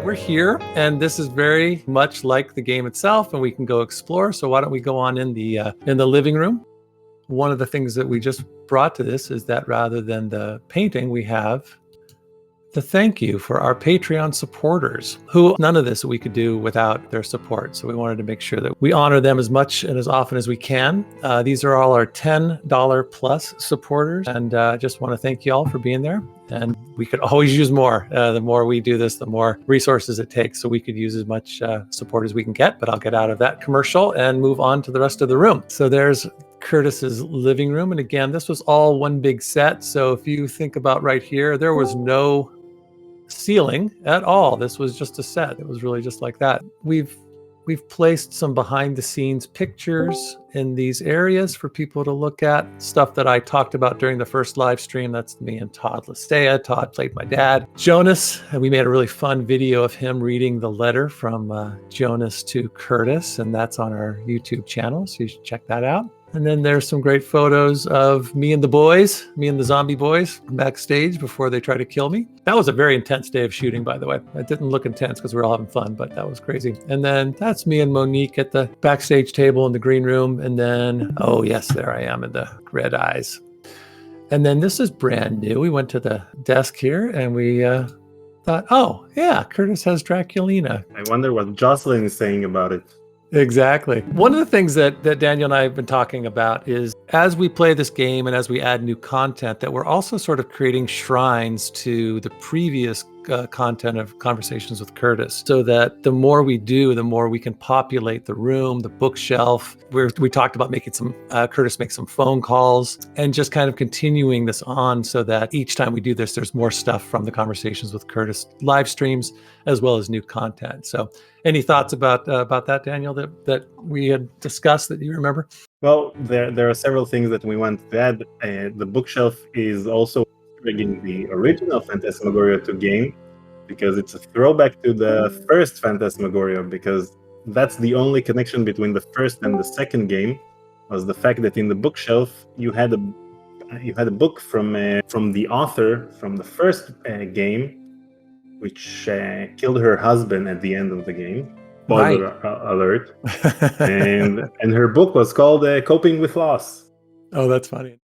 we're here, and this is very much like the game itself, and we can go explore. So why don't we go on in the living room? One of the things that we just brought to this is that rather than the painting, we have the thank you for our Patreon supporters, who none of this we could do without their support. So we wanted to make sure that we honor them as much and as often as we can. These are all our $10 plus supporters, and just want to thank you all for being there. And we could always use more. The more we do this, the more resources it takes. So we could use as much support as we can get, but I'll get out of that commercial and move on to the rest of the room. So there's Curtis's living room. And again, this was all one big set. So if you think about right here, there was no ceiling at all. This was just a set. It was really just like that. We've placed some behind the scenes pictures in these areas for people to look at. Stuff that I talked about during the first live stream. That's me and Todd Listea. Todd played my dad, Jonas, and we made a really fun video of him reading the letter from Jonas to Curtis, and that's on our YouTube channel, so you should check that out. And then there's some great photos of me and the boys, me and the zombie boys backstage before they try to kill me. That was a very intense day of shooting, by the way. It didn't look intense because we were all having fun, but that was crazy. And then that's me and Monique at the backstage table in the green room. And then, oh yes, there I am in the red eyes. And then this is brand new. We went to the desk here and we thought, oh yeah, Curtis has Draculina. I wonder what Jocelyn is saying about it. Exactly. One of the things that Daniel and I have been talking about is as we play this game and as we add new content, that we're also sort of creating shrines to the previous content of Conversations with Curtis, so that the more we do, the more we can populate the room, the bookshelf. We talked about making some, Curtis make some phone calls and just kind of continuing this on so that each time we do this, there's more stuff from the Conversations with Curtis live streams as well as new content. So any thoughts about that, Daniel, that we had discussed that you remember? Well, there are several things that we want to add. The bookshelf is also bringing the original Phantasmagoria to game, because it's a throwback to the first Phantasmagoria, because that's the only connection between the first and the second game, was the fact that in the bookshelf you had a book from the author from the first game, which killed her husband at the end of the game. Spoiler alert. and her book was called Coping with Loss. Oh, that's funny.